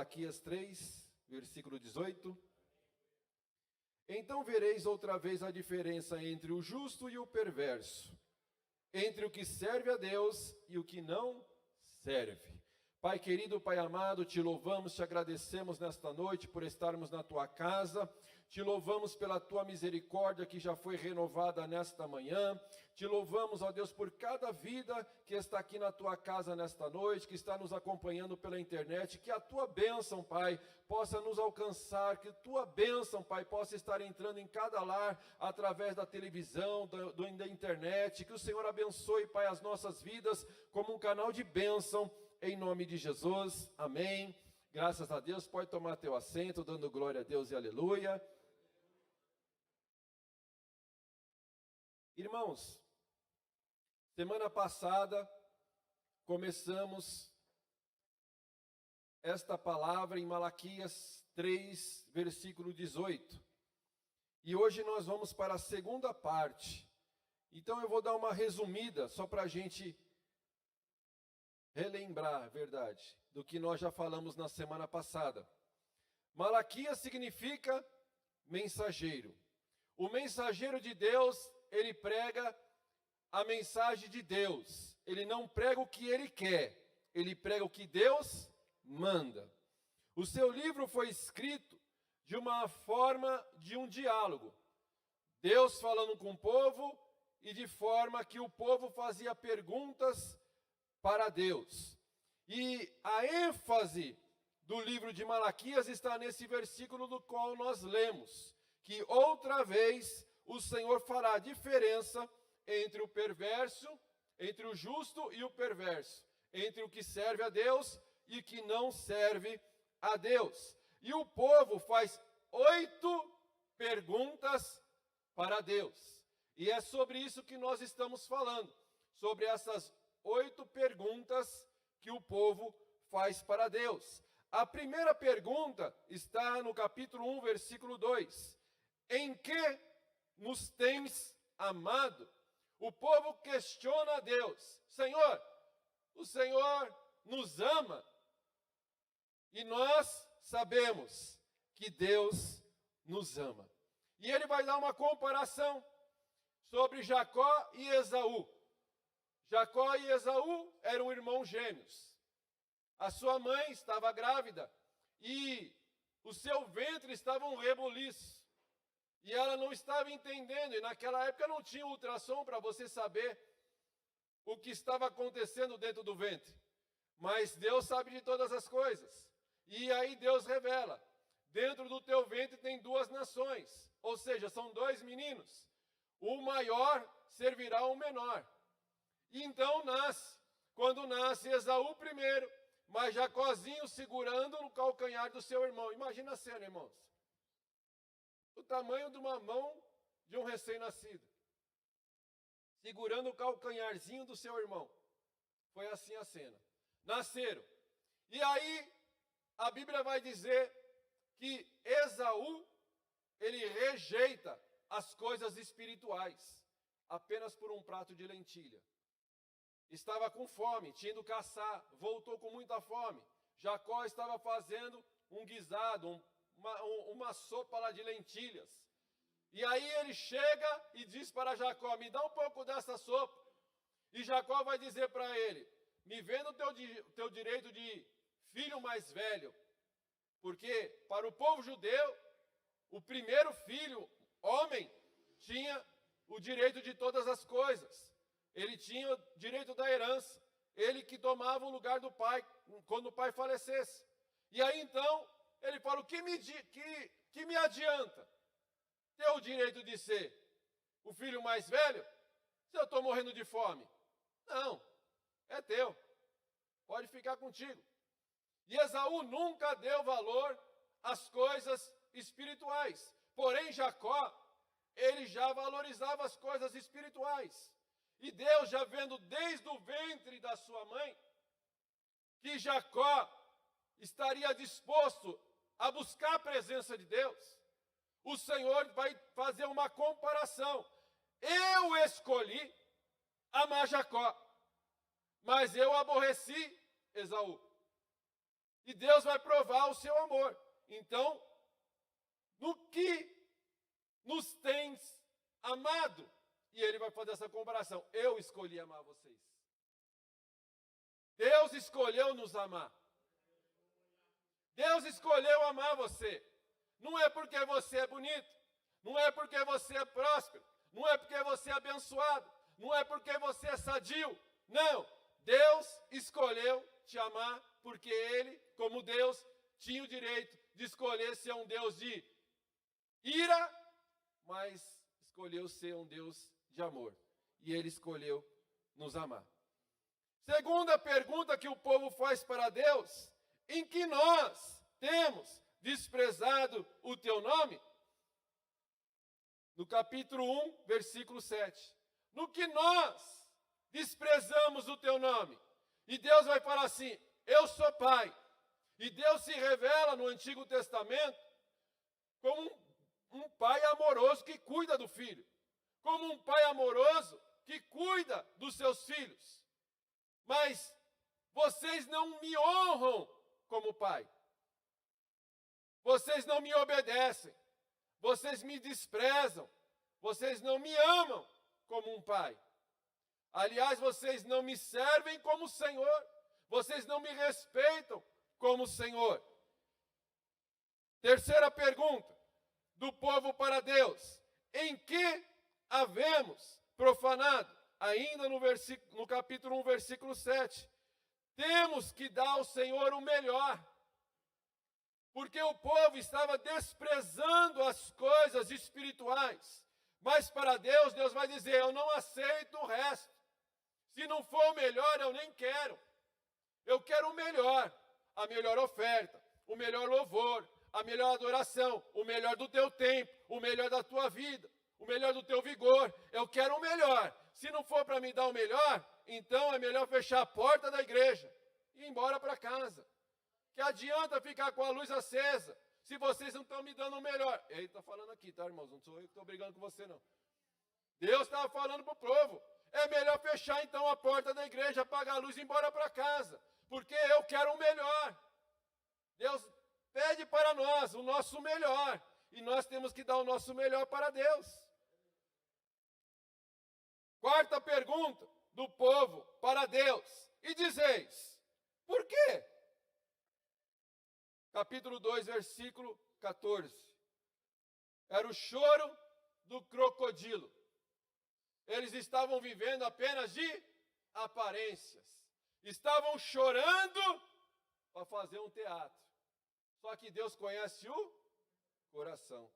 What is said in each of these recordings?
Malaquias 3, versículo 18. Então vereis outra vez a diferença entre o justo e o perverso, entre o que serve a Deus e o que não serve. Pai querido, Pai amado, te louvamos, te agradecemos nesta noite por estarmos na tua casa, te louvamos pela tua misericórdia que já foi renovada nesta manhã, te louvamos, ó Deus, por cada vida que está aqui na tua casa nesta noite, que está nos acompanhando pela internet, que a tua bênção, Pai, possa nos alcançar, que tua bênção, Pai, possa estar entrando em cada lar, através da televisão, da internet, que o Senhor abençoe, Pai, as nossas vidas como um canal de bênção, em nome de Jesus, amém. Graças a Deus, pode tomar teu assento, dando glória a Deus e aleluia. Irmãos, semana passada, começamos esta palavra em Malaquias 3, versículo 18. E hoje nós vamos para a segunda parte. Então eu vou dar uma resumida, só para a gente relembrar, verdade, do que nós já falamos na semana passada. Malaquias significa mensageiro. O mensageiro de Deus, ele prega a mensagem de Deus. Ele não prega o que ele quer, ele prega o que Deus manda. O seu livro foi escrito de uma forma de um diálogo. Deus falando com o povo e de forma que o povo fazia perguntas para Deus. E a ênfase do livro de Malaquias está nesse versículo do qual nós lemos, que outra vez o Senhor fará a diferença entre o perverso, entre o justo e o perverso, entre o que serve a Deus e o que não serve a Deus. E o povo faz 8 perguntas para Deus. E é sobre isso que nós estamos falando, sobre essas 8 perguntas que o povo faz para Deus. A primeira pergunta está no capítulo 1, versículo 2. Em que nos tens amado? O povo questiona a Deus. Senhor, o Senhor nos ama. E nós sabemos que Deus nos ama. E ele vai dar uma comparação sobre Jacó e Esaú. Jacó e Esaú eram irmãos gêmeos. A sua mãe estava grávida e o seu ventre estava um rebuliço. E ela não estava entendendo, e naquela época não tinha ultrassom para você saber o que estava acontecendo dentro do ventre. Mas Deus sabe de todas as coisas. E aí Deus revela, dentro do teu ventre tem 2 nações, ou seja, são 2 meninos. O maior servirá ao menor. E então nasce, quando nasce Esaú primeiro, mas Jacózinho segurando no calcanhar do seu irmão. Imagina a cena, irmãos. O tamanho de uma mão de um recém-nascido. Segurando o calcanharzinho do seu irmão. Foi assim a cena. Nasceram. E aí, a Bíblia vai dizer que Esaú, ele rejeita as coisas espirituais, apenas por um prato de lentilha. Estava com fome, tinha ido caçar, voltou com muita fome. Jacó estava fazendo um guisado, uma sopa lá de lentilhas. E aí ele chega e diz para Jacó, me dá um pouco dessa sopa. E Jacó vai dizer para ele, me vendo o teu direito de filho mais velho. Porque para o povo judeu, o primeiro filho, homem, tinha o direito de todas as coisas. Ele tinha o direito da herança. Ele que tomava o lugar do pai, quando o pai falecesse. E aí então, ele fala, o que me adianta ter o direito de ser o filho mais velho, se eu estou morrendo de fome? Não, é teu. Pode ficar contigo. E Esaú nunca deu valor às coisas espirituais. Porém, Jacó, ele já valorizava as coisas espirituais. E Deus, já vendo desde o ventre da sua mãe, que Jacó estaria disposto a buscar a presença de Deus, o Senhor vai fazer uma comparação. Eu escolhi amar Jacó, mas eu aborreci Esaú. E Deus vai provar o seu amor. Então, no que nos tens amado? E ele vai fazer essa comparação. Eu escolhi amar vocês. Deus escolheu nos amar. Deus escolheu amar você. Não é porque você é bonito. Não é porque você é próspero. Não é porque você é abençoado. Não é porque você é sadio. Não. Deus escolheu te amar porque Ele, como Deus, tinha o direito de escolher ser um Deus de ira, mas escolheu ser um Deus de amor. E Ele escolheu nos amar. Segunda pergunta que o povo faz para Deus: em que nós temos desprezado o teu nome? No capítulo 1, versículo 7. No que nós desprezamos o teu nome? E Deus vai falar assim: eu sou pai. E Deus se revela no Antigo Testamento como um pai amoroso que cuida do filho. Como um pai amoroso que cuida dos seus filhos. Mas vocês não me honram como pai. Vocês não me obedecem. Vocês me desprezam. Vocês não me amam como um pai. Aliás, vocês não me servem como Senhor. Vocês não me respeitam como Senhor. Terceira pergunta do povo para Deus: em que havemos profanado? Ainda no capítulo 1, versículo 7. Temos que dar ao Senhor o melhor. Porque o povo estava desprezando as coisas espirituais. Mas para Deus, Deus vai dizer: eu não aceito o resto. Se não for o melhor, eu nem quero. Eu quero o melhor. A melhor oferta, o melhor louvor, a melhor adoração, o melhor do teu tempo, o melhor da tua vida, o melhor do teu vigor. Eu quero o melhor. Se não for para me dar o melhor, então é melhor fechar a porta da igreja e ir embora para casa. Que adianta ficar com a luz acesa se vocês não estão me dando o melhor? Ele está falando aqui, tá, irmãos? Não sou eu que estou brigando com você, não. Deus estava falando para o povo: é melhor fechar então a porta da igreja, apagar a luz e ir embora para casa. Porque eu quero o melhor. Deus pede para nós o nosso melhor. E nós temos que dar o nosso melhor para Deus. Quarta pergunta do povo para Deus: e dizeis, por quê? Capítulo 2, versículo 14. Era o choro do crocodilo. Eles estavam vivendo apenas de aparências. Estavam chorando para fazer um teatro. Só que Deus conhece o coração.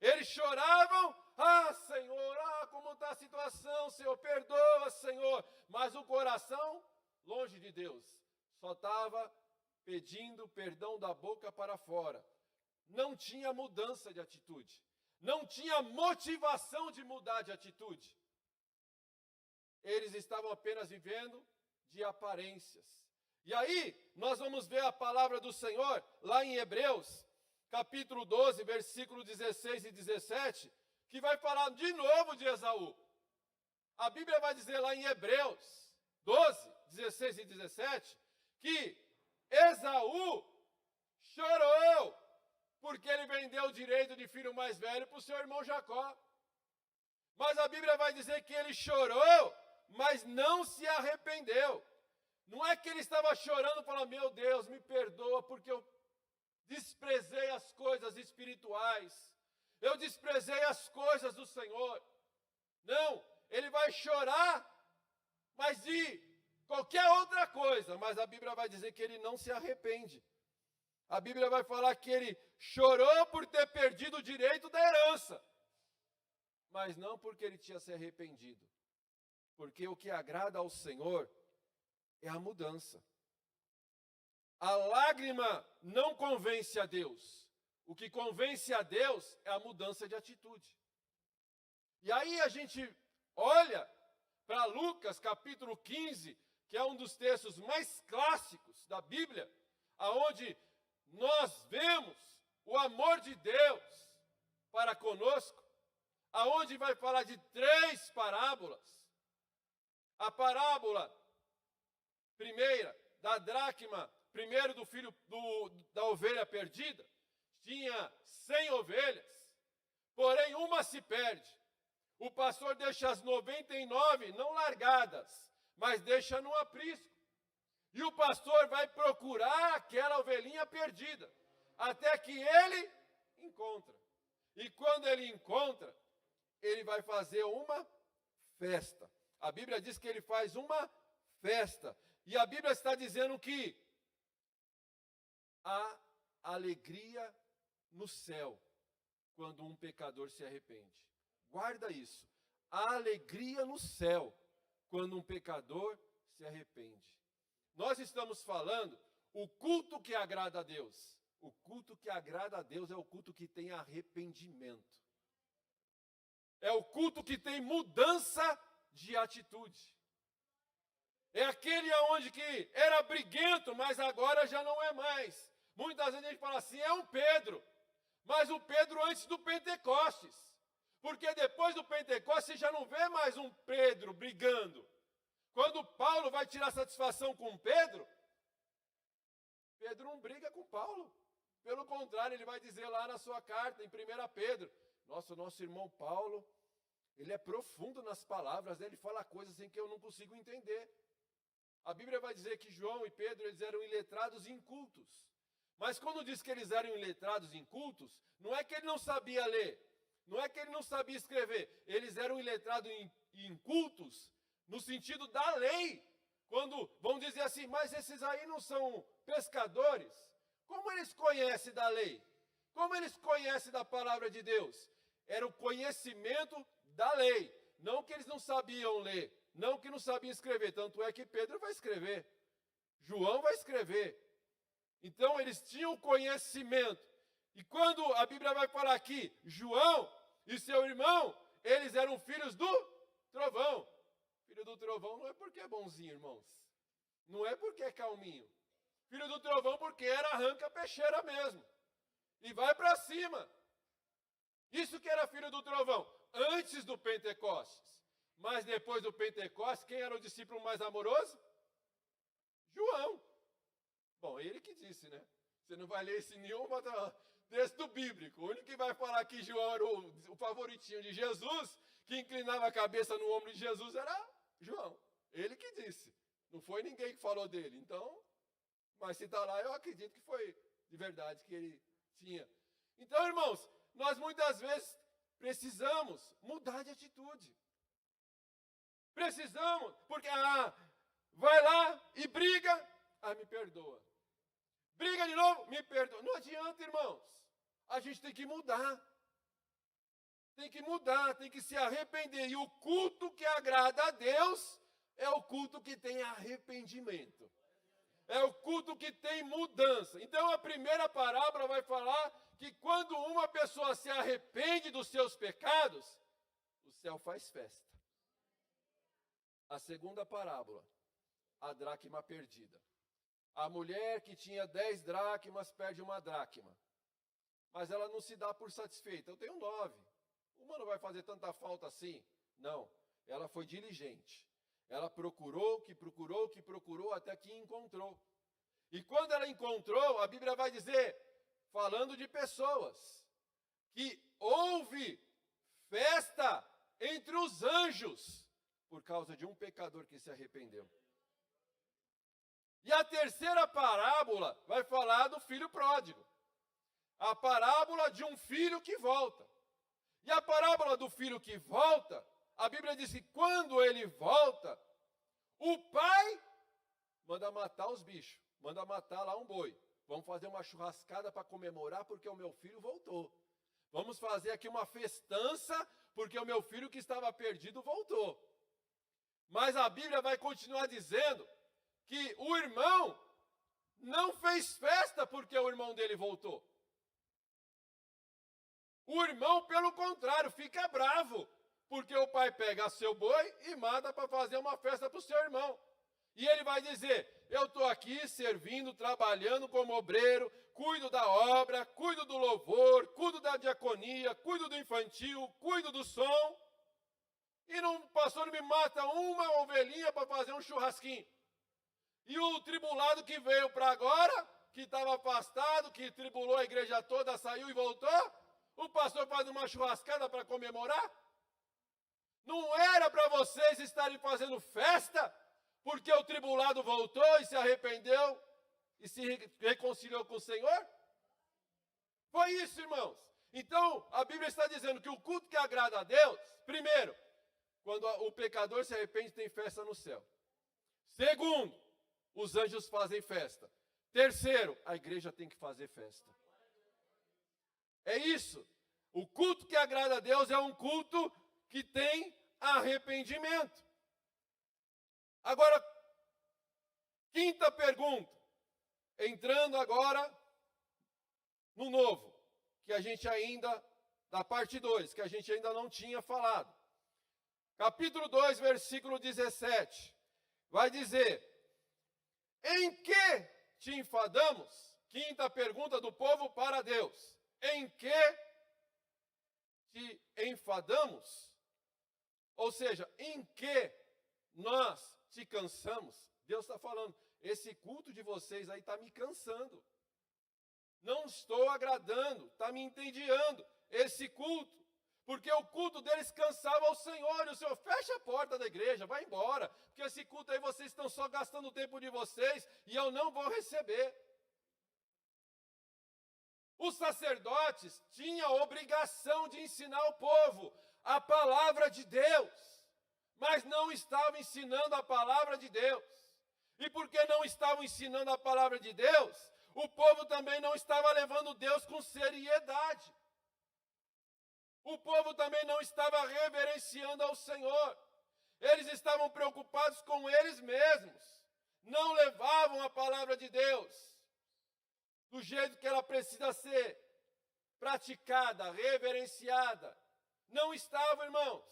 Eles choravam: ah, Senhor, como está a situação, Senhor, perdoa, Senhor. Mas o coração, longe de Deus, só estava pedindo perdão da boca para fora. Não tinha mudança de atitude. Não tinha motivação de mudar de atitude. Eles estavam apenas vivendo de aparências. E aí, nós vamos ver a palavra do Senhor, lá em Hebreus, capítulo 12, versículo 16 e 17, que vai falar de novo de Esaú. A Bíblia vai dizer lá em Hebreus 12, 16 e 17, que Esaú chorou, porque ele vendeu o direito de filho mais velho para o seu irmão Jacó. Mas a Bíblia vai dizer que ele chorou, mas não se arrependeu. Não é que ele estava chorando, falando: meu Deus, me perdoa, porque eu desprezei as coisas espirituais. Eu desprezei as coisas do Senhor. Não, ele vai chorar, mas de qualquer outra coisa. Mas a Bíblia vai dizer que ele não se arrepende. A Bíblia vai falar que ele chorou por ter perdido o direito da herança. Mas não porque ele tinha se arrependido. Porque o que agrada ao Senhor é a mudança. A lágrima não convence a Deus. O que convence a Deus é a mudança de atitude. E aí a gente olha para Lucas capítulo 15, que é um dos textos mais clássicos da Bíblia, aonde nós vemos o amor de Deus para conosco, aonde vai falar de 3 parábolas. A parábola primeira, da dracma primeiro do filho da ovelha perdida, tinha 100 ovelhas, porém uma se perde. O pastor deixa as 99 não largadas, mas deixa no aprisco. E o pastor vai procurar aquela ovelhinha perdida, até que ele encontra. E quando ele encontra, ele vai fazer uma festa. A Bíblia diz que ele faz uma festa. E a Bíblia está dizendo que há alegria no céu quando um pecador se arrepende. Guarda isso. Há alegria no céu quando um pecador se arrepende. Nós estamos falando o culto que agrada a Deus. O culto que agrada a Deus é o culto que tem arrependimento. É o culto que tem mudança de atitude. É aquele onde que era briguento, mas agora já não é mais. Muitas vezes a gente fala assim, é um Pedro. Mas o Pedro antes do Pentecostes. Porque depois do Pentecostes você já não vê mais um Pedro brigando. Quando Paulo vai tirar satisfação com Pedro, Pedro não briga com Paulo. Pelo contrário, ele vai dizer lá na sua carta, em 1 Pedro, nosso irmão Paulo, ele é profundo nas palavras, ele fala coisas assim que eu não consigo entender. A Bíblia vai dizer que João e Pedro, eles eram iletrados e incultos. Mas quando diz que eles eram iletrados e incultos, não é que ele não sabia ler, não é que ele não sabia escrever, eles eram iletrados e incultos no sentido da lei. Quando vão dizer assim, mas esses aí não são pescadores? Como eles conhecem da lei? Como eles conhecem da palavra de Deus? Era o conhecimento da lei. Não que eles não sabiam ler, não que não sabiam escrever. Tanto é que Pedro vai escrever, João vai escrever. Então eles tinham conhecimento. E quando a Bíblia vai falar aqui, João e seu irmão, eles eram filhos do trovão. Filho do trovão não é porque é bonzinho, irmãos. Não é porque é calminho. Filho do trovão porque era arranca-peixeira mesmo. E vai para cima. Isso que era filho do trovão, antes do Pentecostes. Mas depois do Pentecostes, quem era o discípulo mais amoroso? João. Bom, ele que disse, né? Você não vai ler esse nenhum texto bíblico. O único que vai falar que João era o favoritinho de Jesus, que inclinava a cabeça no ombro de Jesus, era João. Ele que disse. Não foi ninguém que falou dele. Então, mas se está lá, eu acredito que foi de verdade que ele tinha. Então, irmãos, nós muitas vezes precisamos mudar de atitude. Precisamos, porque vai lá e briga, me perdoa. Briga de novo, me perdoa. Não adianta, irmãos. A gente tem que mudar. Tem que mudar, tem que se arrepender. E o culto que agrada a Deus é o culto que tem arrependimento. É o culto que tem mudança. Então a primeira parábola vai falar que quando uma pessoa se arrepende dos seus pecados, o céu faz festa. A segunda parábola, a dracma perdida. A mulher que tinha 10 dracmas perde uma dracma. Mas ela não se dá por satisfeita. Eu tenho 9. Uma não vai fazer tanta falta assim. Não, ela foi diligente. Ela procurou, que procurou, até que encontrou. E quando ela encontrou, a Bíblia vai dizer, falando de pessoas, que houve festa entre os anjos, por causa de um pecador que se arrependeu. E a terceira parábola vai falar do filho pródigo. A parábola de um filho que volta. E a parábola do filho que volta, a Bíblia diz que quando ele volta, o pai manda matar os bichos, manda matar lá um boi. Vamos fazer uma churrascada para comemorar porque o meu filho voltou. Vamos fazer aqui uma festança porque o meu filho que estava perdido voltou. Mas a Bíblia vai continuar dizendo que o irmão não fez festa porque o irmão dele voltou. O irmão, pelo contrário, fica bravo, porque o pai pega seu boi e mata para fazer uma festa para o seu irmão. E ele vai dizer, eu estou aqui servindo, trabalhando como obreiro, cuido da obra, cuido do louvor, cuido da diaconia, cuido do infantil, cuido do som, e o pastor me mata uma ovelhinha para fazer um churrasquinho. E o tribulado que veio para agora, que estava afastado, que tribulou a igreja toda, saiu e voltou, o pastor faz uma churrascada para comemorar? Não era para vocês estarem fazendo festa, porque o tribulado voltou e se arrependeu e se reconciliou com o Senhor? Foi isso, irmãos. Então, a Bíblia está dizendo que o culto que agrada a Deus, primeiro, quando o pecador se arrepende, tem festa no céu. Segundo, os anjos fazem festa. Terceiro, a igreja tem que fazer festa. É isso. O culto que agrada a Deus é um culto que tem arrependimento. Agora, quinta pergunta. Entrando agora no novo, que a gente ainda, da parte 2, que a gente ainda não tinha falado. Capítulo 2, versículo 17. Vai dizer: em que te enfadamos? Quinta pergunta do povo para Deus. Em que te enfadamos? Ou seja, em que nós te cansamos? Deus está falando, esse culto de vocês aí está me cansando. Não estou agradando, está me entediando esse culto. Porque o culto deles cansava o Senhor. E o Senhor, fecha a porta da igreja, vai embora. Porque esse culto aí vocês estão só gastando o tempo de vocês e eu não vou receber. Os sacerdotes tinham a obrigação de ensinar o povo a palavra de Deus. Mas não estavam ensinando a palavra de Deus. E porque não estavam ensinando a palavra de Deus, o povo também não estava levando Deus com seriedade. O povo também não estava reverenciando ao Senhor. Eles estavam preocupados com eles mesmos. Não levavam a palavra de Deus do jeito que ela precisa ser praticada, reverenciada. Não estavam, irmãos.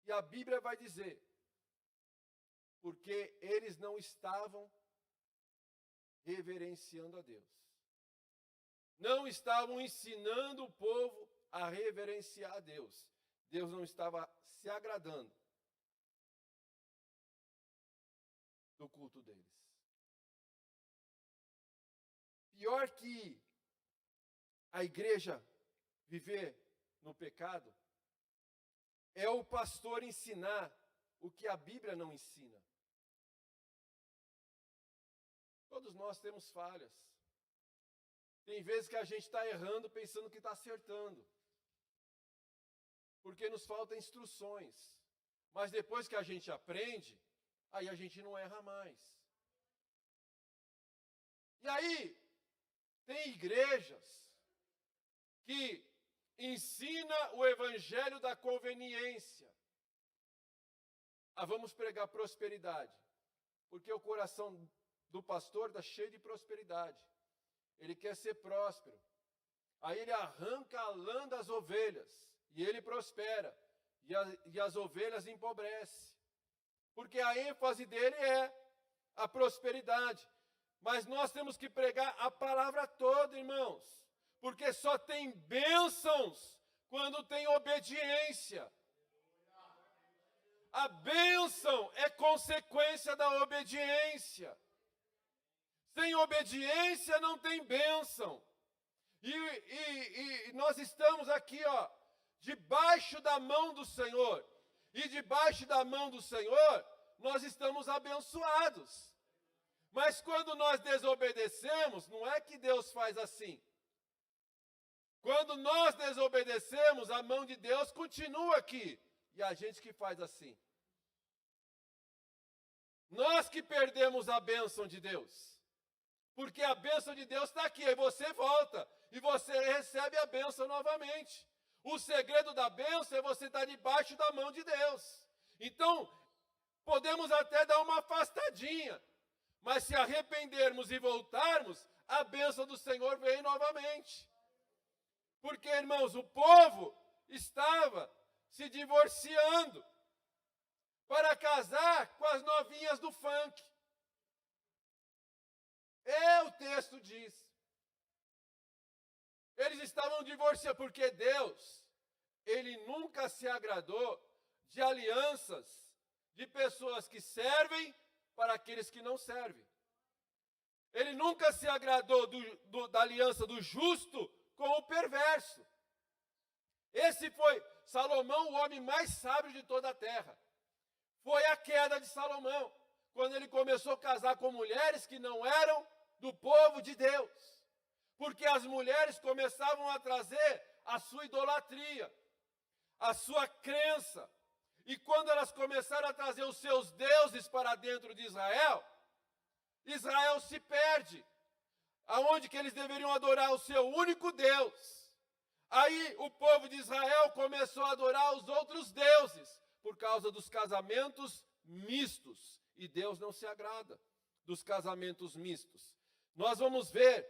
E a Bíblia vai dizer, porque eles não estavam reverenciando a Deus. Não estavam ensinando o povo a reverenciar a Deus. Deus não estava se agradando do culto deles. Pior que a igreja viver no pecado é o pastor ensinar o que a Bíblia não ensina. Todos nós temos falhas. Tem vezes que a gente está errando pensando que está acertando. Porque nos faltam instruções. Mas depois que a gente aprende, aí a gente não erra mais. E aí, tem igrejas que ensina o evangelho da conveniência. Vamos pregar prosperidade. Porque o coração do pastor está cheio de prosperidade. Ele quer ser próspero. Aí ele arranca a lã das ovelhas. E ele prospera. E as ovelhas empobrecem. Porque a ênfase dele é a prosperidade. Mas nós temos que pregar a palavra toda, irmãos. Porque só tem bênçãos quando tem obediência. A bênção é consequência da obediência. Sem obediência não tem bênção. E nós estamos aqui, debaixo da mão do Senhor. E debaixo da mão do Senhor, nós estamos abençoados. Mas quando nós desobedecemos, não é que Deus faz assim. Quando nós desobedecemos, a mão de Deus continua aqui. E a gente que faz assim. Nós que perdemos a bênção de Deus. Porque a bênção de Deus está aqui, aí você volta e você recebe a bênção novamente. O segredo da bênção é você estar debaixo da mão de Deus. Então, podemos até dar uma afastadinha, mas se arrependermos e voltarmos, a bênção do Senhor vem novamente. Porque, irmãos, o povo estava se divorciando para casar com as novinhas do funk. O texto diz. Eles estavam divorciando, porque Deus, Ele nunca se agradou de alianças de pessoas que servem para aqueles que não servem. Ele nunca se agradou da aliança do justo com o perverso. Esse foi Salomão, o homem mais sábio de toda a terra. Foi a queda de Salomão, quando ele começou a casar com mulheres que não eram do povo de Deus. Porque as mulheres começavam a trazer a sua idolatria, a sua crença. E quando elas começaram a trazer os seus deuses para dentro de Israel, Israel se perde. Aonde que eles deveriam adorar o seu único Deus. Aí o povo de Israel começou a adorar os outros deuses, por causa dos casamentos mistos. E Deus não se agrada dos casamentos mistos. Nós vamos ver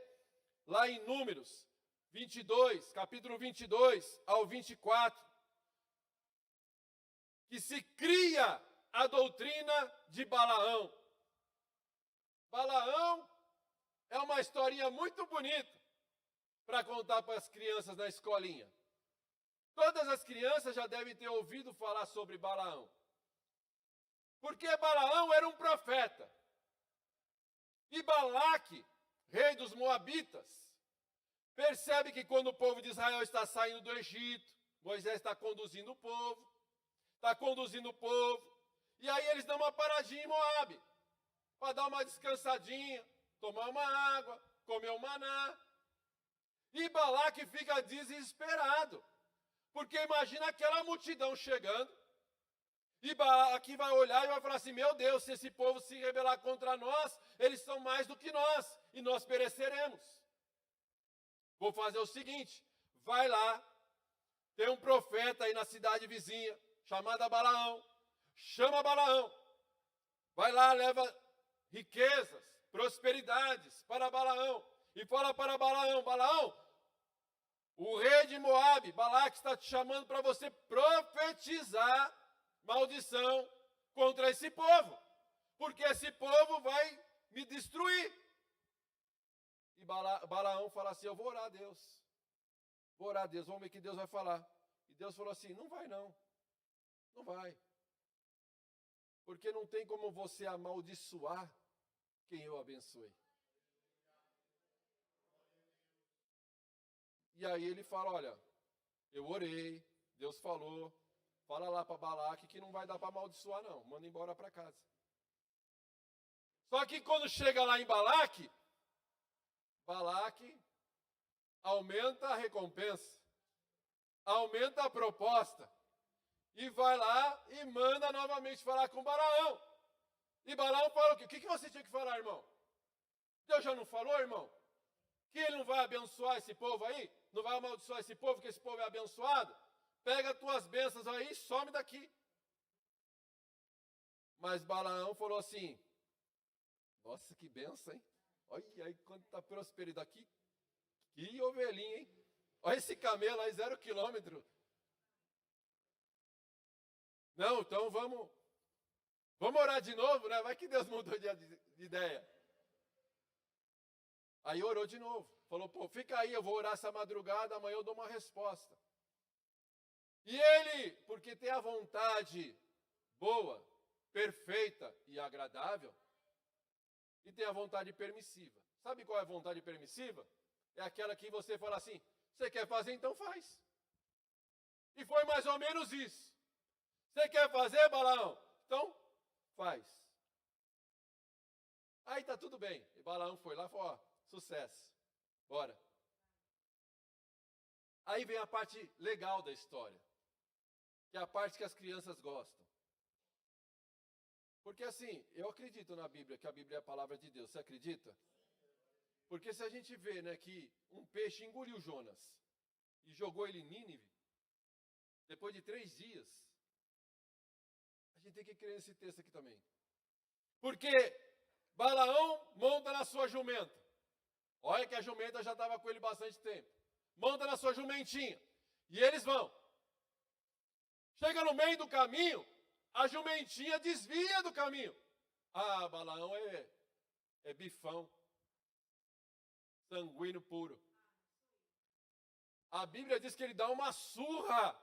lá em Números 22, capítulo 22 ao 24, que se cria a doutrina de Balaão. Balaão é uma historinha muito bonita para contar para as crianças na escolinha. Todas as crianças já devem ter ouvido falar sobre Balaão. Porque Balaão era um profeta. E Balaque, rei dos Moabitas, percebe que quando o povo de Israel está saindo do Egito, Moisés está conduzindo o povo, e aí eles dão uma paradinha em Moabe, para dar uma descansadinha, tomar uma água, comer um maná. E Balaque fica desesperado, porque imagina aquela multidão chegando, e Balaque vai olhar e vai falar assim, meu Deus, se esse povo se rebelar contra nós, eles são mais do que nós, e nós pereceremos. Vou fazer o seguinte, vai lá, tem um profeta aí na cidade vizinha, chamado Balaão, chama Balaão, vai lá, leva riquezas, prosperidades para Balaão, e fala para Balaão, Balaão, o rei de Moabe, Balaque, está te chamando para você profetizar maldição contra esse povo, porque esse povo vai me destruir. E Balaão fala assim, eu vou orar a Deus, vamos ver o que Deus vai falar. E Deus falou assim, não vai não vai, porque não tem como você amaldiçoar quem eu abençoei. E aí ele fala, olha, eu orei, Deus falou, fala lá para Balaque que não vai dar para amaldiçoar não, manda embora para casa. Só que quando chega lá em Balaque aumenta a recompensa, aumenta a proposta, e vai lá e manda novamente falar com Balaão. E Balaão fala o quê? O que você tinha que falar, irmão? Deus já não falou, irmão? Que ele não vai abençoar esse povo aí? Não vai amaldiçoar esse povo, que esse povo é abençoado? Pega as tuas bênçãos aí e some daqui. Mas Balaão falou assim, nossa, que bênção, hein? Olha aí quanta prosperidade aqui. Que ovelhinha, hein? Olha esse camelo aí, 0 quilômetro. Não, então vamos orar de novo, né? Vai que Deus mudou de ideia. Aí orou de novo. Falou, pô, fica aí, eu vou orar essa madrugada, amanhã eu dou uma resposta. E ele, porque tem a vontade boa, perfeita e agradável, e tem a vontade permissiva. Sabe qual é a vontade permissiva? É aquela que você fala assim, você quer fazer, então faz. E foi mais ou menos isso. Você quer fazer, Balaão? Então, faz. Aí tá tudo bem. E Balaão foi lá e falou, ó, sucesso. Bora. Aí vem a parte legal da história. Que é a parte que as crianças gostam. Porque assim, eu acredito na Bíblia, que a Bíblia é a palavra de Deus. Você acredita? Porque se a gente vê, né, que um peixe engoliu Jonas e jogou ele em Nínive, depois de 3 dias, a gente tem que crer nesse texto aqui também. Porque Balaão monta na sua jumenta. Olha que a jumenta já estava com ele bastante tempo. Monta na sua jumentinha. E eles vão. Chega no meio do caminho, a jumentinha desvia do caminho. Ah, Balaão é bifão. Sanguíneo puro. A Bíblia diz que ele dá uma surra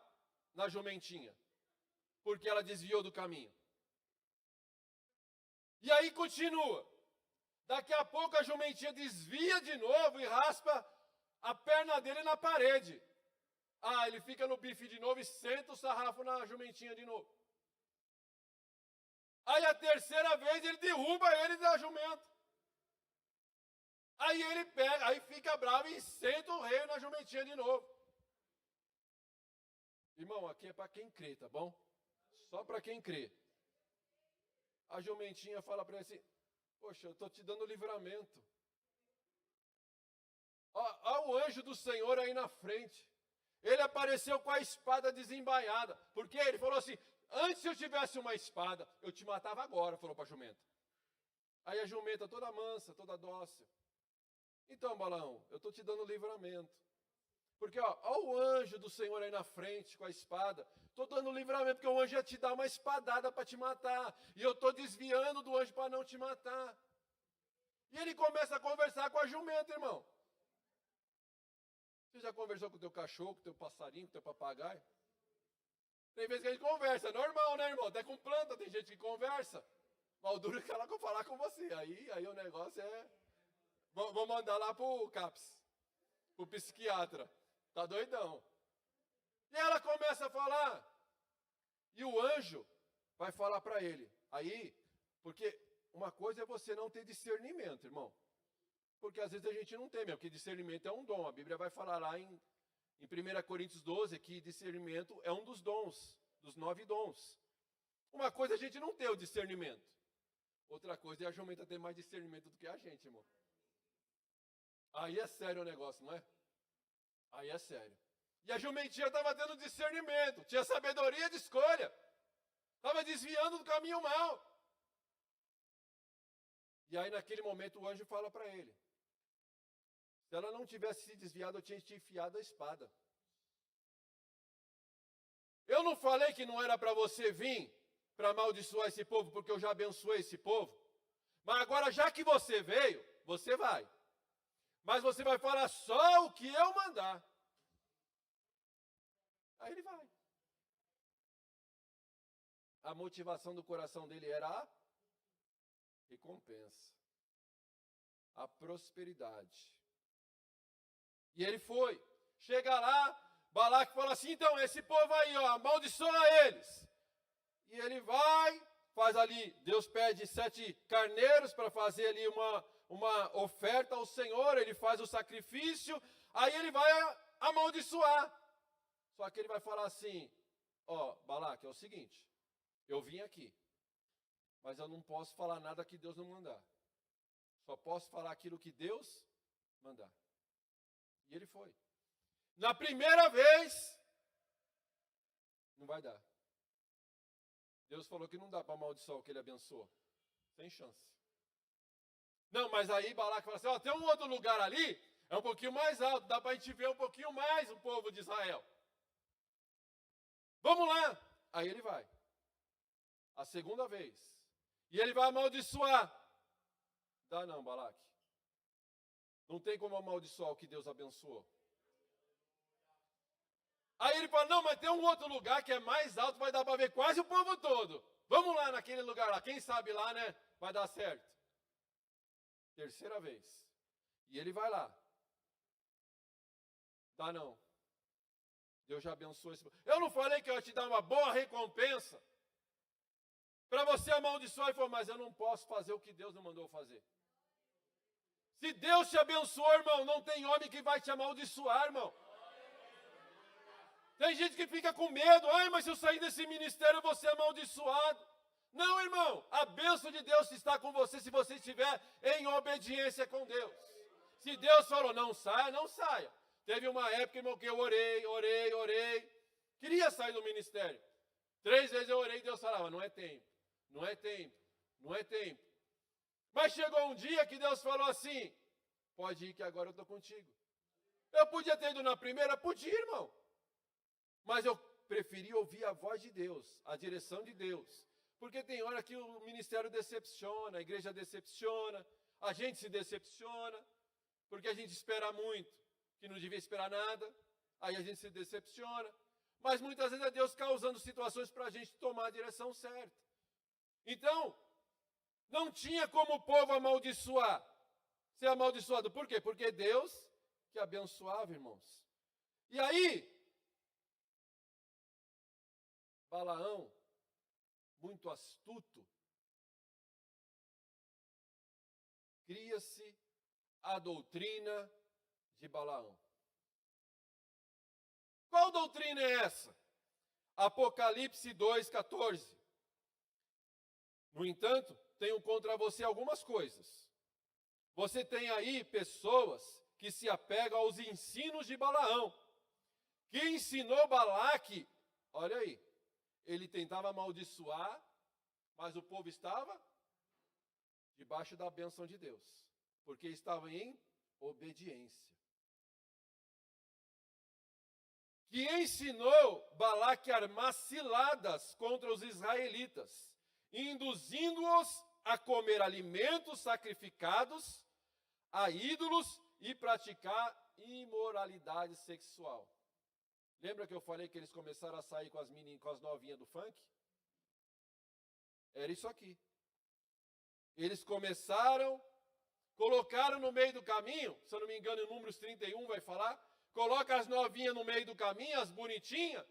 na jumentinha. porque ela desviou do caminho. E aí continua. Daqui a pouco a jumentinha desvia de novo e raspa a perna dele na parede. Ah, ele fica no bife de novo e senta o sarrafo na jumentinha de novo. Aí a terceira vez ele derruba ele da jumenta. Aí ele pega, aí fica bravo e senta o rei na jumentinha de novo. Irmão, aqui é para quem crê, tá bom? Só para quem crê. A jumentinha fala para ele assim, poxa, eu estou te dando livramento. Ó o anjo do Senhor aí na frente. Ele apareceu com a espada desembaiada. Porque ele falou assim, antes se eu tivesse uma espada, eu te matava agora, falou para a jumenta. Aí a jumenta toda mansa, toda dócil. Então, Balaão, eu estou te dando livramento. Porque, ó o anjo do Senhor aí na frente com a espada. Estou dando livramento, porque o anjo ia te dar uma espadada para te matar. E eu estou desviando do anjo para não te matar. E ele começa a conversar com a jumenta, irmão. Você já conversou com o teu cachorro, com o teu passarinho, com o teu papagaio? Tem vezes que a gente conversa, é normal, né, irmão? Até com planta tem gente que conversa. Mas o duro é que ela vai falar com você. Aí o negócio é... Vou mandar lá pro CAPS, pro psiquiatra. Tá doidão. E ela começa a falar. E o anjo vai falar para ele. Aí, porque uma coisa é você não ter discernimento, irmão. Porque às vezes a gente não tem mesmo, porque discernimento é um dom. A Bíblia vai falar lá em 1 Coríntios 12 que discernimento é um dos dons, dos 9 dons. Uma coisa é a gente não ter o discernimento. Outra coisa é a jumenta ter mais discernimento do que a gente, irmão. Aí é sério o negócio, não é? Aí é sério. E a jumentinha estava tendo discernimento, tinha sabedoria de escolha. Estava desviando do caminho mau. E aí naquele momento o anjo fala para ele. Se ela não tivesse se desviado, eu tinha te enfiado a espada. Eu não falei que não era para você vir para amaldiçoar esse povo, porque eu já abençoei esse povo. Mas agora, já que você veio, você vai. Mas você vai falar só o que eu mandar. Aí ele vai. A motivação do coração dele era a recompensa, a prosperidade. E ele foi. Chega lá, Balaque fala assim, então, esse povo aí, ó, amaldiçoa eles. E ele vai, faz ali, Deus pede 7 carneiros para fazer ali uma oferta ao Senhor, ele faz o sacrifício, aí ele vai amaldiçoar. Só que ele vai falar assim, ó, Balaque, é o seguinte, eu vim aqui, mas eu não posso falar nada que Deus não mandar. Só posso falar aquilo que Deus mandar. E ele foi. Na primeira vez, não vai dar. Deus falou que não dá para amaldiçoar o que ele abençoou. Sem chance. Não, mas aí Balaque fala assim, ó, tem um outro lugar ali, é um pouquinho mais alto, dá para a gente ver um pouquinho mais o povo de Israel. Vamos lá. Aí ele vai. A segunda vez. E ele vai amaldiçoar. Dá não, Balaque. Não tem como amaldiçoar o que Deus abençoou. Aí ele fala, não, mas tem um outro lugar que é mais alto, vai dar para ver quase o povo todo. Vamos lá naquele lugar lá, quem sabe lá, né, vai dar certo. Terceira vez. E ele vai lá. Dá não. Deus já abençoou esse povo. Eu não falei que eu ia te dar uma boa recompensa para você amaldiçoar e falar, mas eu não posso fazer o que Deus não mandou fazer. Se Deus te abençoou, irmão, não tem homem que vai te amaldiçoar, irmão. Tem gente que fica com medo. Ai, mas se eu sair desse ministério, eu vou ser amaldiçoado. Não, irmão. A bênção de Deus está com você se você estiver em obediência com Deus. Se Deus falou, não saia, não saia. Teve uma época, irmão, que eu orei. Queria sair do ministério. 3 vezes eu orei e Deus falava, não é tempo. Não é tempo. Não é tempo. Mas chegou um dia que Deus falou assim, pode ir que agora eu estou contigo. Eu podia ter ido na primeira? Podia, irmão. Mas eu preferi ouvir a voz de Deus, a direção de Deus. Porque tem hora que o ministério decepciona, a igreja decepciona, a gente se decepciona, porque a gente espera muito, que não devia esperar nada, aí a gente se decepciona. Mas muitas vezes é Deus causando situações para a gente tomar a direção certa. Então, não tinha como o povo amaldiçoar, ser amaldiçoado. Por quê? Porque Deus que abençoava, irmãos. E aí, Balaão, muito astuto, cria-se a doutrina de Balaão. Qual doutrina é essa? Apocalipse 2,14. No entanto, tenho contra você algumas coisas. Você tem aí pessoas que se apegam aos ensinos de Balaão, que ensinou Balaque, olha aí, ele tentava amaldiçoar, mas o povo estava debaixo da bênção de Deus, porque estava em obediência. Que ensinou Balaque a armar ciladas contra os israelitas, induzindo-os a comer alimentos sacrificados a ídolos e praticar imoralidade sexual. Lembra que eu falei que eles começaram a sair com as novinhas do funk? Era isso aqui. Eles começaram, colocaram no meio do caminho, se eu não me engano, em Números 31 vai falar, coloca as novinhas no meio do caminho, as bonitinhas,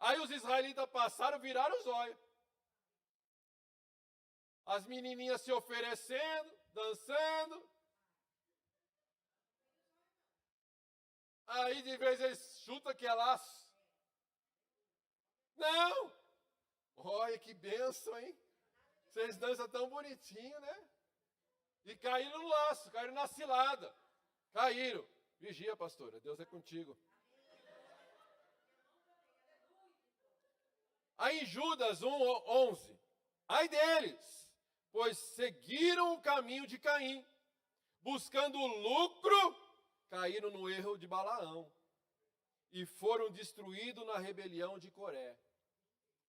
aí os israelitas passaram, viraram os olhos. As menininhas se oferecendo, dançando. Aí de vez eles chutam que é laço. Não! Olha que bênção, hein? Vocês dançam tão bonitinho, né? E caíram no laço, caíram na cilada. Caíram. Vigia, pastora, Deus é contigo. Aí em Judas 1:11. Ai deles, pois seguiram o caminho de Caim, buscando lucro, caíram no erro de Balaão e foram destruídos na rebelião de Coré.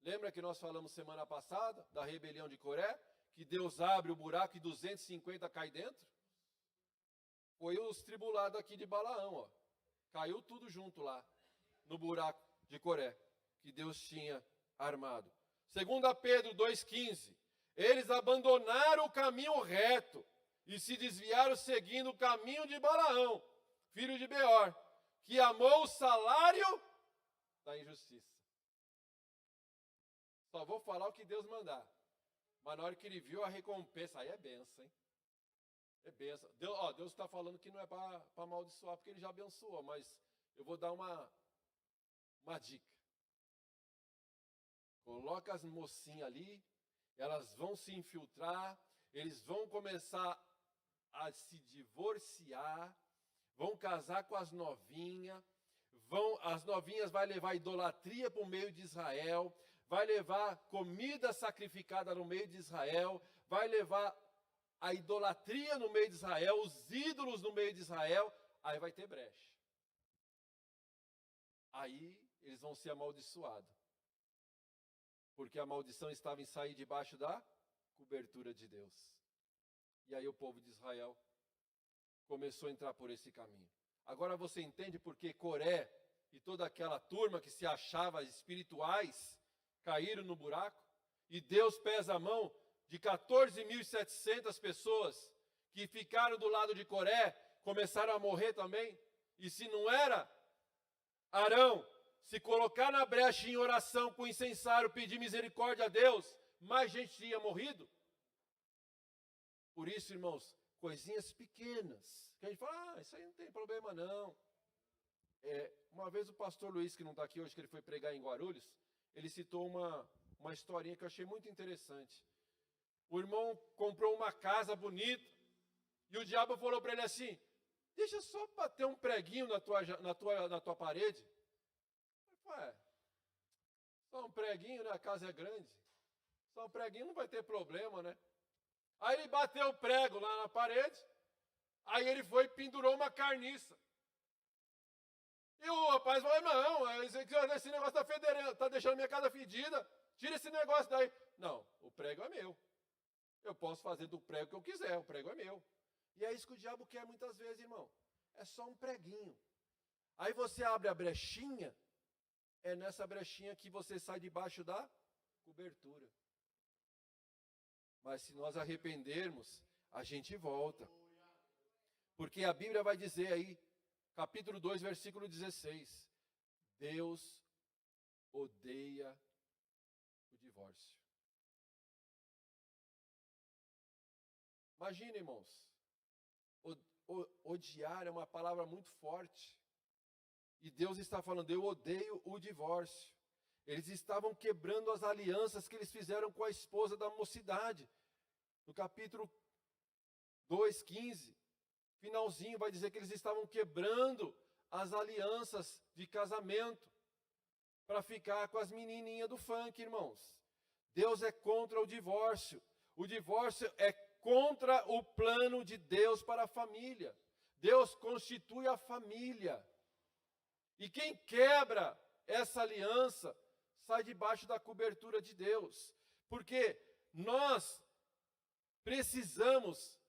Lembra que nós falamos semana passada da rebelião de Coré? Que Deus abre o buraco e 250 cai dentro? Foi os tribulados aqui de Balaão, ó. Caiu tudo junto lá, no buraco de Coré, que Deus tinha armado. 2 Pedro 2,15. Eles abandonaram o caminho reto e se desviaram seguindo o caminho de Balaão, filho de Beor, que amou o salário da injustiça. Só vou falar o que Deus mandar. Mas na hora que ele viu a recompensa, aí é benção, hein? É benção. Deus está falando que não é para amaldiçoar, porque ele já abençoou, mas eu vou dar uma dica. Coloca as mocinhas ali, elas vão se infiltrar, eles vão começar a se divorciar, vão casar com as novinhas, as novinhas vão levar idolatria para o meio de Israel, vai levar comida sacrificada no meio de Israel, vai levar a idolatria no meio de Israel, os ídolos no meio de Israel, aí vai ter brecha. Aí eles vão ser amaldiçoados. Porque a maldição estava em sair debaixo da cobertura de Deus. E aí o povo de Israel começou a entrar por esse caminho. Agora você entende por que Coré e toda aquela turma que se achava espirituais caíram no buraco? E Deus pesa a mão de 14.700 pessoas que ficaram do lado de Coré, começaram a morrer também. E se não era Arão se colocar na brecha em oração com o incensário, pedir misericórdia a Deus, mais gente tinha morrido. Por isso, irmãos, coisinhas pequenas, que a gente fala, isso aí não tem problema não. Uma vez o pastor Luiz, que não está aqui hoje, que ele foi pregar em Guarulhos, ele citou uma historinha que eu achei muito interessante. O irmão comprou uma casa bonita, e o diabo falou para ele assim, deixa só bater um preguinho na tua parede. Ué, só um preguinho, né? A casa é grande. Só um preguinho não vai ter problema, né? Aí ele bateu o prego lá na parede, aí ele foi e pendurou uma carniça. E o rapaz falou, não, esse negócio está fedendo, está deixando minha casa fedida, tira esse negócio daí. Não, o prego é meu. Eu posso fazer do prego o que eu quiser, o prego é meu. E é isso que o diabo quer muitas vezes, irmão. É só um preguinho. Aí você abre a brechinha, é nessa brechinha que você sai debaixo da cobertura. Mas se nós arrependermos, a gente volta. Porque a Bíblia vai dizer aí, capítulo 2, versículo 16, Deus odeia o divórcio. Imagina, irmãos, odiar é uma palavra muito forte. E Deus está falando, eu odeio o divórcio. Eles estavam quebrando as alianças que eles fizeram com a esposa da mocidade. No capítulo 2:15, finalzinho, vai dizer que eles estavam quebrando as alianças de casamento para ficar com as menininhas do funk, irmãos. Deus é contra o divórcio. O divórcio é contra o plano de Deus para a família. Deus constitui a família. E quem quebra essa aliança sai debaixo da cobertura de Deus. Porque nós precisamos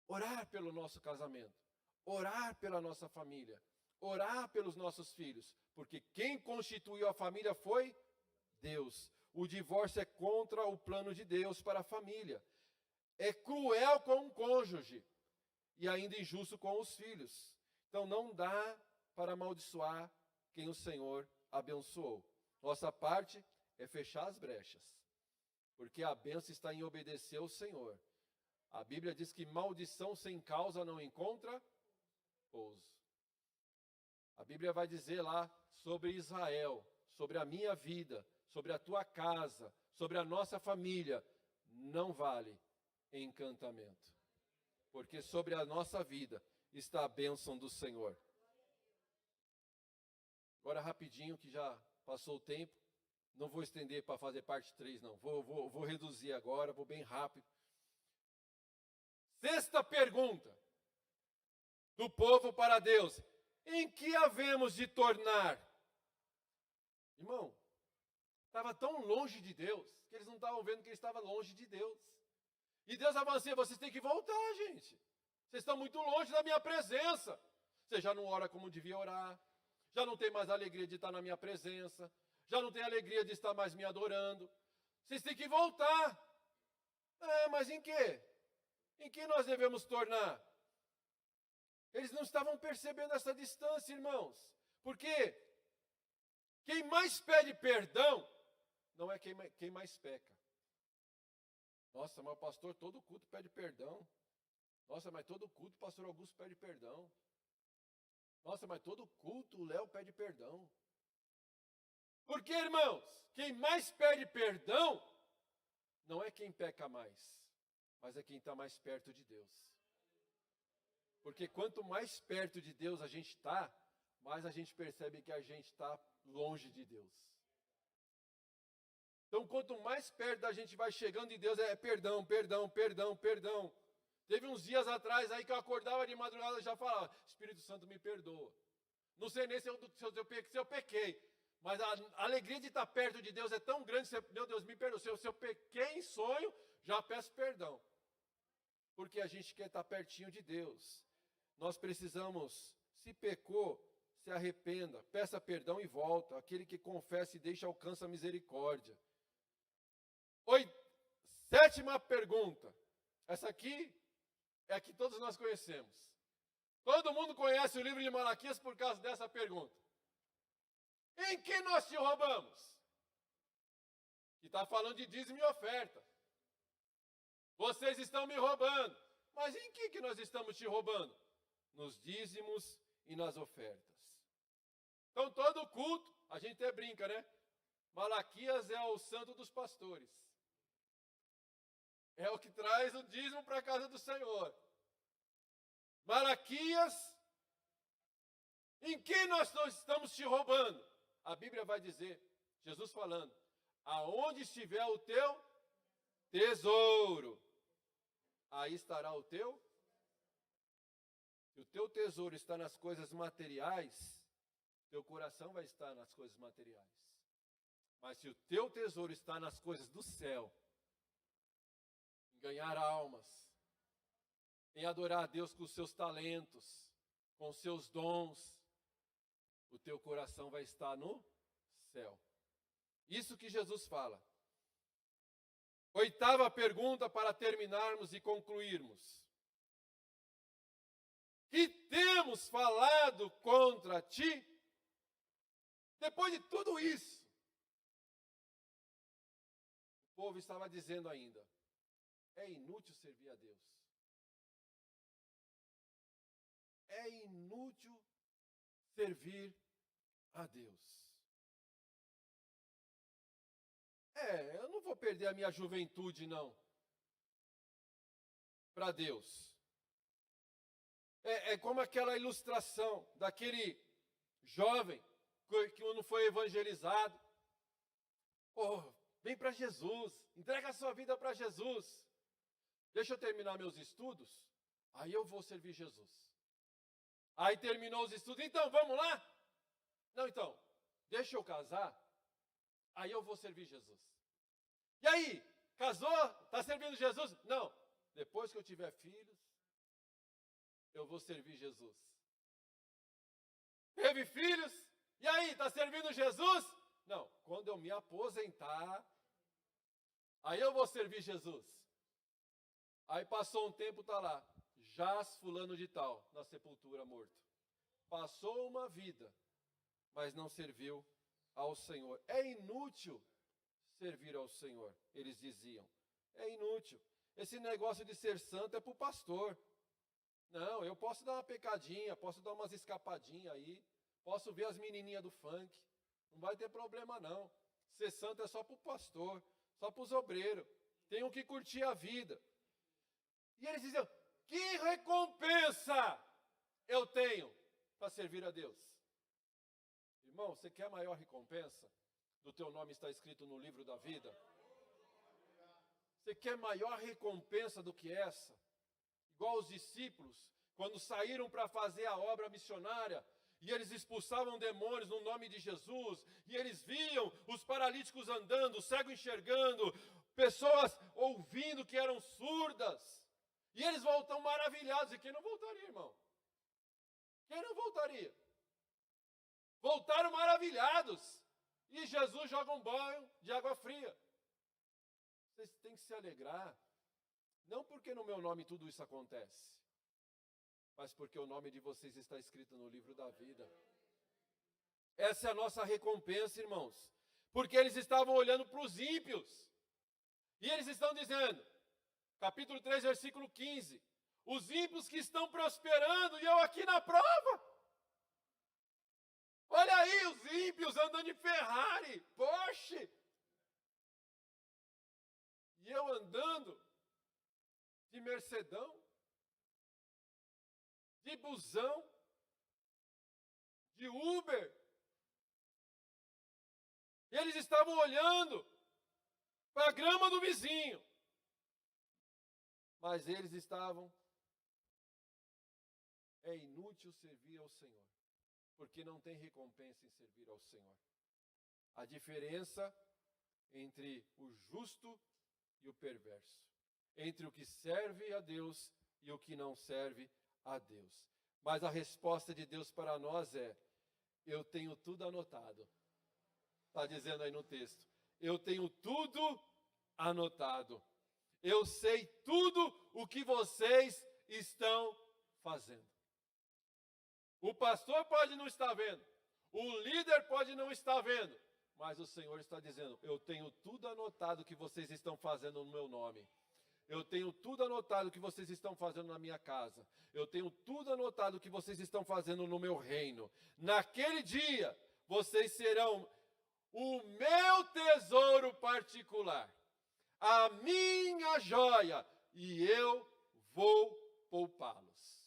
orar pelo nosso casamento, orar pela nossa família, orar pelos nossos filhos. Porque quem constituiu a família foi Deus. O divórcio é contra o plano de Deus para a família. É cruel com o cônjuge e ainda injusto com os filhos. Então não dá para amaldiçoar quem o Senhor abençoou. Nossa parte é fechar as brechas, porque a bênção está em obedecer ao Senhor. A Bíblia diz que maldição sem causa não encontra pouso. A Bíblia vai dizer lá sobre Israel, sobre a minha vida, sobre a tua casa, sobre a nossa família, não vale encantamento, porque sobre a nossa vida está a bênção do Senhor. Agora rapidinho, que já passou o tempo, não vou estender para fazer parte 3 não, vou reduzir agora, vou bem rápido. Sexta pergunta do povo para Deus: em que havemos de tornar? Irmão, estava tão longe de Deus, que eles não estavam vendo que eles estavam longe de Deus. E Deus avancia, vocês têm que voltar, gente. Vocês estão muito longe da minha presença. Você já não ora como devia orar, já não tem mais alegria de estar na minha presença, já não tem alegria de estar mais me adorando. Vocês têm que voltar. Mas em quê? Em que nós devemos tornar? Eles não estavam percebendo essa distância, irmãos. Porque quem mais pede perdão não é quem mais peca. Nossa, mas o pastor todo culto pede perdão. Nossa, mas todo culto o pastor Augusto pede perdão. Nossa, mas todo culto o Léo pede perdão. Porque, irmãos, quem mais pede perdão não é quem peca mais, mas é quem está mais perto de Deus. Porque quanto mais perto de Deus a gente está, mais a gente percebe que a gente está longe de Deus. Então, quanto mais perto da gente vai chegando de Deus, é perdão, perdão, perdão, perdão. Teve uns dias atrás aí que eu acordava de madrugada e já falava, Espírito Santo me perdoa. Não sei nem se eu pequei, mas a alegria de estar perto de Deus é tão grande, meu Deus, me perdoa. Se eu pequei em sonho, já peço perdão. Porque a gente quer estar pertinho de Deus. Nós precisamos, se pecou, se arrependa, peça perdão e volta. Aquele que confessa e deixa alcança a misericórdia. Sétima pergunta. Essa aqui é a que todos nós conhecemos. Todo mundo conhece o livro de Malaquias por causa dessa pergunta. Em que nós te roubamos? Que está falando de dízimo e oferta. Vocês estão me roubando. Mas em que nós estamos te roubando? Nos dízimos e nas ofertas. Então todo culto, a gente até brinca, né? Malaquias é o santo dos pastores. É o que traz o dízimo para a casa do Senhor. Malaquias, em que nós estamos te roubando? A Bíblia vai dizer, Jesus falando, aonde estiver o teu tesouro, aí estará o teu. Se o teu tesouro está nas coisas materiais, teu coração vai estar nas coisas materiais. Mas se o teu tesouro está nas coisas do céu, em ganhar almas, em adorar a Deus com os seus talentos, com os seus dons, o teu coração vai estar no céu. Isso que Jesus fala. Oitava pergunta para terminarmos e concluirmos. Que temos falado contra ti? Depois de tudo isso, o povo estava dizendo ainda, é inútil servir a Deus. É inútil servir a Deus. Eu não vou perder a minha juventude, não, para Deus. É como aquela ilustração daquele jovem que não foi evangelizado. Vem para Jesus, entrega a sua vida para Jesus. Deixa eu terminar meus estudos, aí eu vou servir Jesus. Aí terminou os estudos, então vamos lá? Não, então, deixa eu casar, aí eu vou servir Jesus. E aí, casou? Está servindo Jesus? Não, depois que eu tiver filhos, eu vou servir Jesus. Teve filhos? E aí, está servindo Jesus? Não, quando eu me aposentar, aí eu vou servir Jesus. Aí passou um tempo, está lá, jaz fulano de tal, na sepultura morto. Passou uma vida, mas não serviu ao Senhor. É inútil servir ao Senhor, eles diziam. É inútil. Esse negócio de ser santo é para o pastor. Não, eu posso dar uma pecadinha, posso dar umas escapadinhas aí, posso ver as menininhas do funk, não vai ter problema não. Ser santo é só para o pastor, só para os obreiros, tenho que curtir a vida. E eles diziam, que recompensa eu tenho para servir a Deus? Irmão, você quer maior recompensa? Do teu nome está escrito no livro da vida? Você quer maior recompensa do que essa? Igual os discípulos, quando saíram para fazer a obra missionária, e eles expulsavam demônios no nome de Jesus, e eles viam os paralíticos andando, os cegos enxergando, pessoas ouvindo que eram surdas, e eles voltam maravilhados. E quem não voltaria, irmão? Quem não voltaria? Voltaram maravilhados, e Jesus joga um banho de água fria. Vocês têm que se alegrar. Não porque no meu nome tudo isso acontece, mas porque o nome de vocês está escrito no livro da vida. Essa é a nossa recompensa, irmãos. Porque eles estavam olhando para os ímpios. E eles estão dizendo, capítulo 3, versículo 15, os ímpios que estão prosperando e eu aqui na prova. Olha aí os ímpios andando de Ferrari, Porsche. E eu andando de Mercedão, de busão, de Uber. E eles estavam olhando para a grama do vizinho. Mas eles estavam, é inútil servir ao Senhor, porque não tem recompensa em servir ao Senhor. A diferença entre o justo e o perverso, entre o que serve a Deus e o que não serve a Deus. Mas a resposta de Deus para nós é, eu tenho tudo anotado. Está dizendo aí no texto, eu tenho tudo anotado. Eu sei tudo o que vocês estão fazendo. O pastor pode não estar vendo, o líder pode não estar vendo, mas o Senhor está dizendo, eu tenho tudo anotado que vocês estão fazendo no meu nome. Eu tenho tudo anotado que vocês estão fazendo na minha casa. Eu tenho tudo anotado que vocês estão fazendo no meu reino. Naquele dia, vocês serão o meu tesouro particular, a minha joia, e eu vou poupá-los.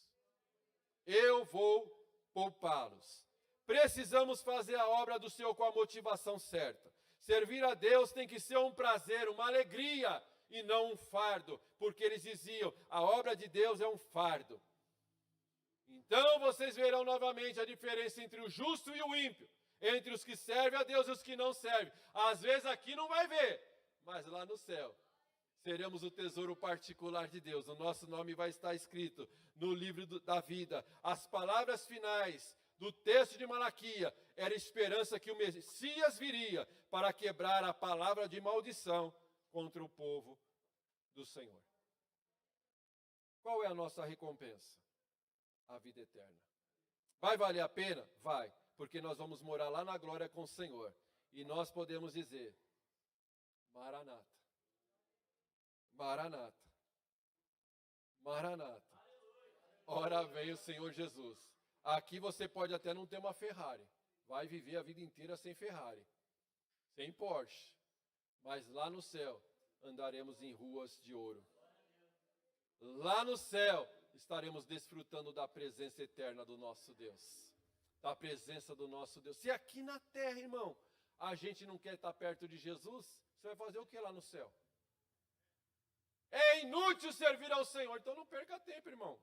Eu vou poupá-los. Precisamos fazer a obra do Senhor com a motivação certa. Servir a Deus tem que ser um prazer, uma alegria, e não um fardo, porque eles diziam, a obra de Deus é um fardo. Então vocês verão novamente a diferença entre o justo e o ímpio, entre os que servem a Deus e os que não servem. Às vezes aqui não vai ver, mas lá no céu seremos o tesouro particular de Deus. O nosso nome vai estar escrito no livro da vida. As palavras finais do texto de Malaquias era a esperança que o Messias viria para quebrar a palavra de maldição contra o povo do Senhor. Qual é a nossa recompensa? A vida eterna. Vai valer a pena? Vai, porque nós vamos morar lá na glória com o Senhor. E nós podemos dizer, Maranata, Maranata, Maranata. Ora vem o Senhor Jesus. Aqui você pode até não ter uma Ferrari. Vai viver a vida inteira sem Ferrari, sem Porsche. Mas lá no céu andaremos em ruas de ouro. Lá no céu estaremos desfrutando da presença eterna do nosso Deus. Da presença do nosso Deus. Se aqui na terra, irmão, a gente não quer estar perto de Jesus, você vai fazer o que lá no céu? É inútil servir ao Senhor, então não perca tempo, irmão.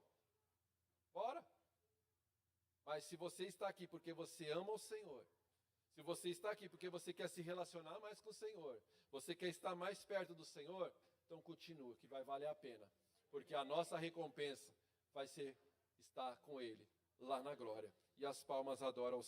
Bora. Mas se você está aqui porque você ama o Senhor, se você está aqui porque você quer se relacionar mais com o Senhor, você quer estar mais perto do Senhor, então continua, que vai valer a pena. Porque a nossa recompensa vai ser estar com Ele lá na glória. E as palmas adoram ao